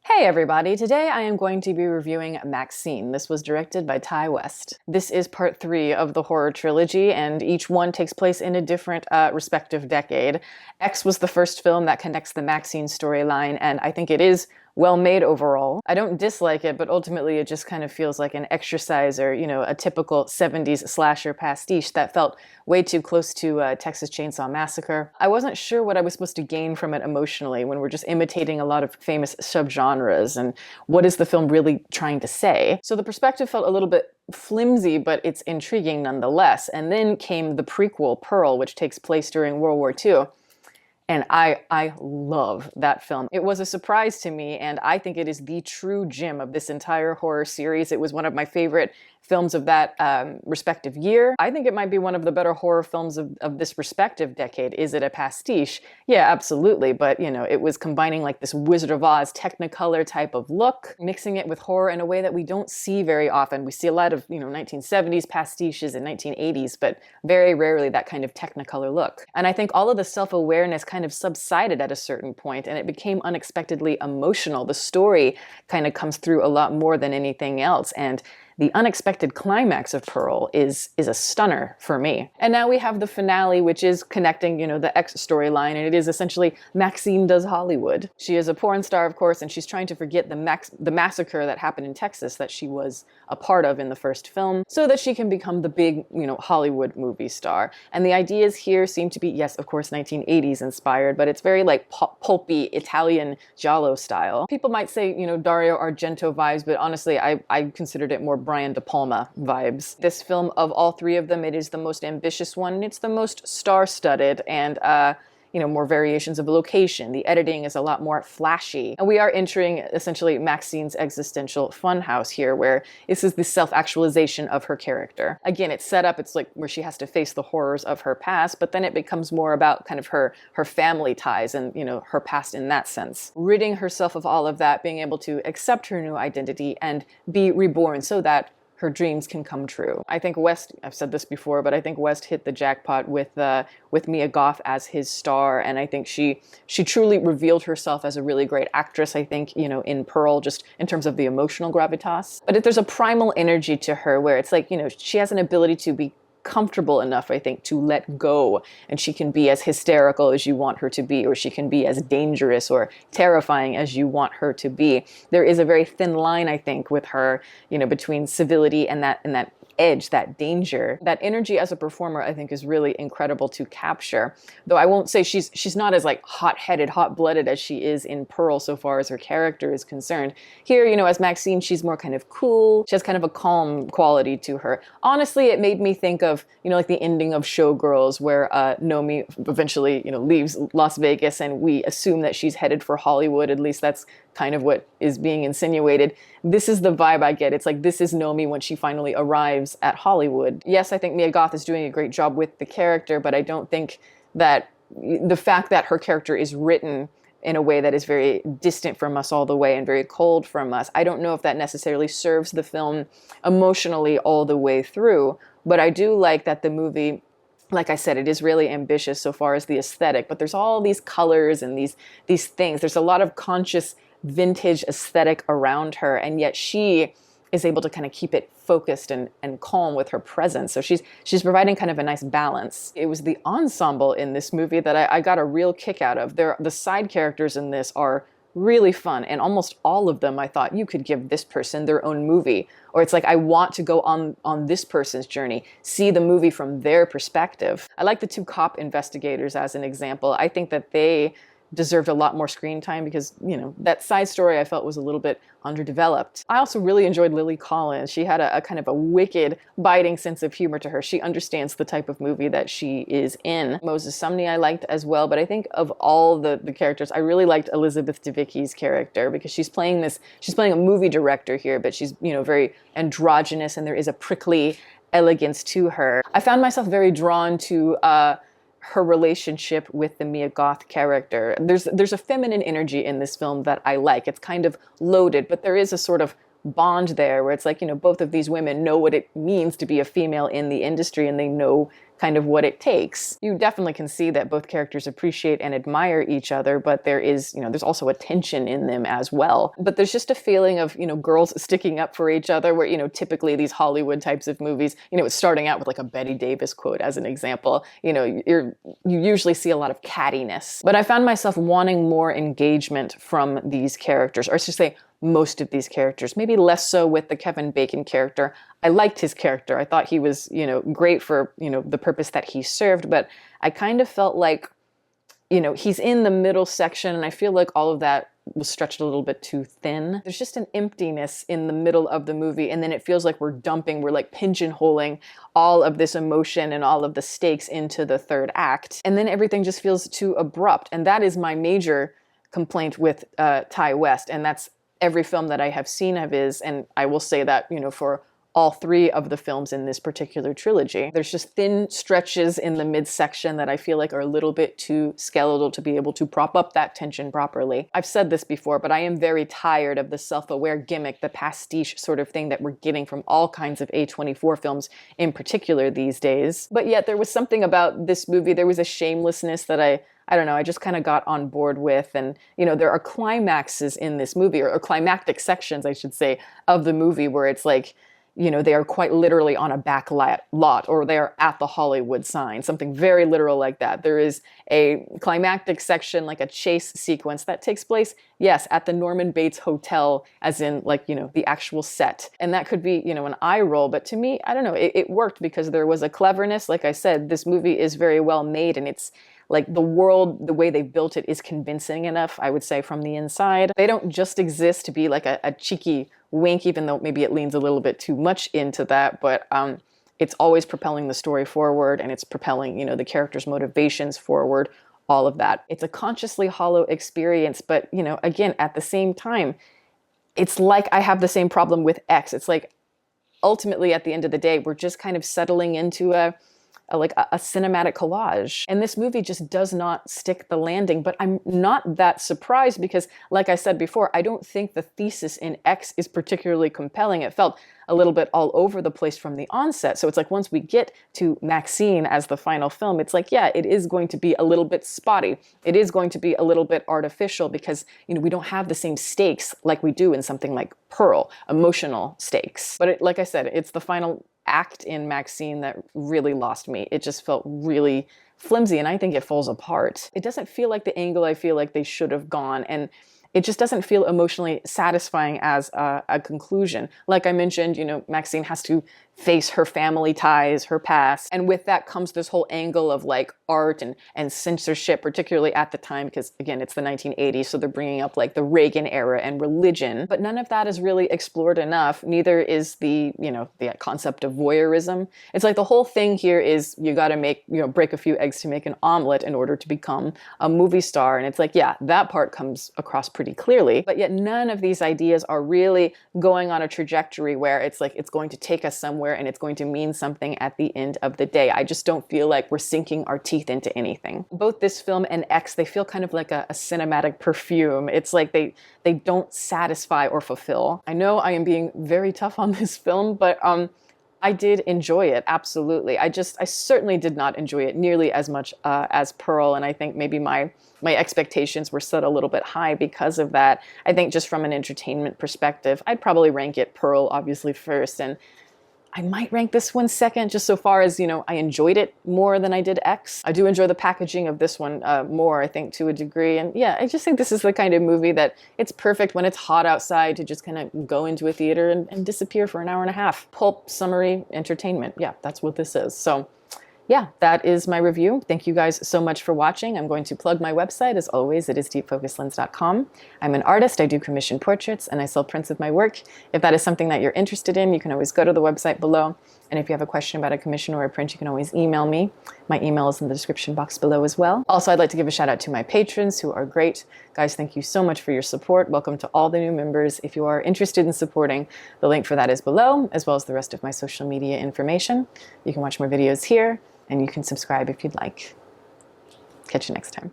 Hey everybody, today I am going to be reviewing MaXXXine. This was directed by Ty West. This is part 3 of the horror trilogy, and each one takes place in a different respective decade. X was the first film that connects the MaXXXine storyline, and I think it is well made overall. I don't dislike it, but ultimately it just kind of feels like an exercise or, a typical 70s slasher pastiche that felt way too close to Texas Chainsaw Massacre. I wasn't sure what I was supposed to gain from it emotionally when we're just imitating a lot of famous subgenres, and what is the film really trying to say? So the perspective felt a little bit flimsy, but it's intriguing nonetheless. And then came the prequel, Pearl, which takes place during World War II. And I love that film. It was a surprise to me, and I think it is the true gem of this entire horror series. It was one of my favorite films of that respective year. I think it might be one of the better horror films of this respective decade. Is it a pastiche? Yeah, absolutely. But, it was combining like this Wizard of Oz Technicolor type of look, mixing it with horror in a way that we don't see very often. We see a lot of, 1970s pastiches and 1980s, but very rarely that kind of Technicolor look. And I think all of the self-awareness kind of subsided at a certain point, and it became unexpectedly emotional. The story kind of comes through a lot more than anything else, and the unexpected climax of Pearl is a stunner for me. And now we have the finale, which is connecting, the X storyline, and it is essentially MaXXXine does Hollywood. She is a porn star, of course, and she's trying to forget the massacre that happened in Texas that she was a part of in the first film, so that she can become the big, Hollywood movie star. And the ideas here seem to be, yes, of course, 1980s inspired, but it's very like pulpy Italian giallo style. People might say, Dario Argento vibes, but honestly, I considered it more Brian De Palma vibes. This film, of all three of them, it is the most ambitious one, and it's the most star-studded, and more variations of location. The editing is a lot more flashy. And we are entering essentially MaXXXine's existential funhouse here, where this is the self-actualization of her character. Again, it's set up, it's like where she has to face the horrors of her past, but then it becomes more about kind of her family ties and, her past in that sense. Ridding herself of all of that, being able to accept her new identity and be reborn so that her dreams can come true. I think West, I've said this before, but I think West hit the jackpot with Mia Goth as his star, and I think she truly revealed herself as a really great actress, I think, in Pearl, just in terms of the emotional gravitas. But there's a primal energy to her where it's like, she has an ability to be comfortable enough, I think, to let go, and she can be as hysterical as you want her to be, or she can be as dangerous or terrifying as you want her to be. There is a very thin line, I think, with her, between civility and that edge, that danger. That energy as a performer, I think, is really incredible to capture. Though I won't say she's not as like hot-headed, hot-blooded as she is in Pearl so far as her character is concerned. Here, as MaXXXine, she's more kind of cool. She has kind of a calm quality to her. Honestly, it made me think of, like the ending of Showgirls, where Nomi eventually, leaves Las Vegas, and we assume that she's headed for Hollywood. At least that's kind of what is being insinuated. This is the vibe I get. It's like, this is Nomi when she finally arrives at Hollywood. Yes, I think Mia Goth is doing a great job with the character, but I don't think that the fact that her character is written in a way that is very distant from us all the way and very cold from us, I don't know if that necessarily serves the film emotionally all the way through. But I do like that the movie, like I said, it is really ambitious so far as the aesthetic, but there's all these colors and these things. There's a lot of conscious vintage aesthetic around her, and yet she is able to kind of keep it focused and calm with her presence. So she's providing kind of a nice balance. It was the ensemble in this movie that I got a real kick out of. The side characters in this are really fun, and almost all of them I thought, you could give this person their own movie, or it's like, I want to go on this person's journey, see the movie from their perspective. I like the two cop investigators as an example. I think that they deserved a lot more screen time because, that side story I felt was a little bit underdeveloped. I also really enjoyed Lily Collins. She had a kind of a wicked, biting sense of humor to her. She understands the type of movie that she is in. Moses Sumney I liked as well, but I think of all the characters, I really liked Elizabeth Debicki's character, because she's playing a movie director here, but she's, very androgynous, and there is a prickly elegance to her. I found myself very drawn to her relationship with the Mia Goth character. There's a feminine energy in this film that I like. It's kind of loaded, but there is a sort of bond there where it's like, you know, both of these women know what it means to be a female in the industry and they know kind of what it takes. You definitely can see that both characters appreciate and admire each other, but there is, you know, there's also a tension in them as well. But there's just a feeling of, you know, girls sticking up for each other where, you know, typically these Hollywood types of movies, you know, it's starting out with like a Betty Davis quote as an example. You know, you usually see a lot of cattiness. But I found myself wanting more engagement from these characters, or I should say most of these characters, maybe less so with the Kevin Bacon character. I liked his character. I thought he was, you know, great for, you know, the purpose that he served, but I kind of felt like, you know, he's in the middle section and I feel like all of that was stretched a little bit too thin. There's just an emptiness in the middle of the movie, and then it feels like we're like pigeonholing all of this emotion and all of the stakes into the third act. And then everything just feels too abrupt. And that is my major complaint with Ty West, and that's every film that I have seen of his, and I will say that, you know, for all three of the films in this particular trilogy. There's just thin stretches in the midsection that I feel like are a little bit too skeletal to be able to prop up that tension properly. I've said this before, but I am very tired of the self-aware gimmick, the pastiche sort of thing that we're getting from all kinds of A24 films in particular these days. But yet there was something about this movie, there was a shamelessness that I don't know, I just kind of got on board with. And, you know, there are climaxes in this movie, or climactic sections, I should say, of the movie where it's like, you know, they are quite literally on a back lot, or they are at the Hollywood sign, something very literal like that. There is a climactic section, like a chase sequence that takes place, yes, at the Norman Bates Hotel, as in like, you know, the actual set. And that could be, you know, an eye roll, but to me, I don't know, it worked because there was a cleverness. Like I said, this movie is very well made, and it's like the world, the way they built it is convincing enough, I would say, from the inside. They don't just exist to be like a cheeky wink, even though maybe it leans a little bit too much into that, but it's always propelling the story forward, and it's propelling, you know, the characters' motivations forward, all of that. It's a consciously hollow experience, but, you know, again, at the same time, it's like I have the same problem with X. It's like, ultimately, at the end of the day, we're just kind of settling into a cinematic collage. And this movie just does not stick the landing, but I'm not that surprised because, like I said before, I don't think the thesis in X is particularly compelling. It felt a little bit all over the place from the onset. So it's like once we get to MaXXXine as the final film, it's like, yeah, it is going to be a little bit spotty. It is going to be a little bit artificial because, you know, we don't have the same stakes like we do in something like Pearl, emotional stakes. But like I said, it's the final act in MaXXXine that really lost me. It just felt really flimsy, and I think it falls apart. It doesn't feel like the angle I feel like they should have gone, and it just doesn't feel emotionally satisfying as a conclusion. Like I mentioned, you know, MaXXXine has to face her family ties, her past. And with that comes this whole angle of like art and censorship, particularly at the time, because again, it's the 1980s. So they're bringing up like the Reagan era and religion, but none of that is really explored enough. Neither is the, you know, the concept of voyeurism. It's like the whole thing here is you got to make, you know, break a few eggs to make an omelet in order to become a movie star. And it's like, yeah, that part comes across pretty clearly, but yet none of these ideas are really going on a trajectory where it's like, it's going to take us somewhere and it's going to mean something at the end of the day. I just don't feel like we're sinking our teeth into anything. Both this film and X, they feel kind of like a cinematic perfume. It's like they don't satisfy or fulfill. I know I am being very tough on this film, but I did enjoy it, absolutely. I certainly did not enjoy it nearly as much as Pearl, and I think maybe my expectations were set a little bit high because of that. I think just from an entertainment perspective, I'd probably rank it Pearl, obviously, first, and I might rank this one second, just so far as, you know, I enjoyed it more than I did X. I do enjoy the packaging of this one more, I think, to a degree. And yeah, I just think this is the kind of movie that it's perfect when it's hot outside to just kind of go into a theater and disappear for an hour and a half. Pulp, summary, entertainment. Yeah, that's what this is. So yeah, that is my review. Thank you guys so much for watching. I'm going to plug my website. As always, it is deepfocuslens.com. I'm an artist. I do commission portraits and I sell prints of my work. If that is something that you're interested in, you can always go to the website below. And if you have a question about a commission or a print, you can always email me. My email is in the description box below as well. Also, I'd like to give a shout out to my patrons who are great. Guys, thank you so much for your support. Welcome to all the new members. If you are interested in supporting, the link for that is below, as well as the rest of my social media information. You can watch more videos here, and you can subscribe if you'd like. Catch you next time.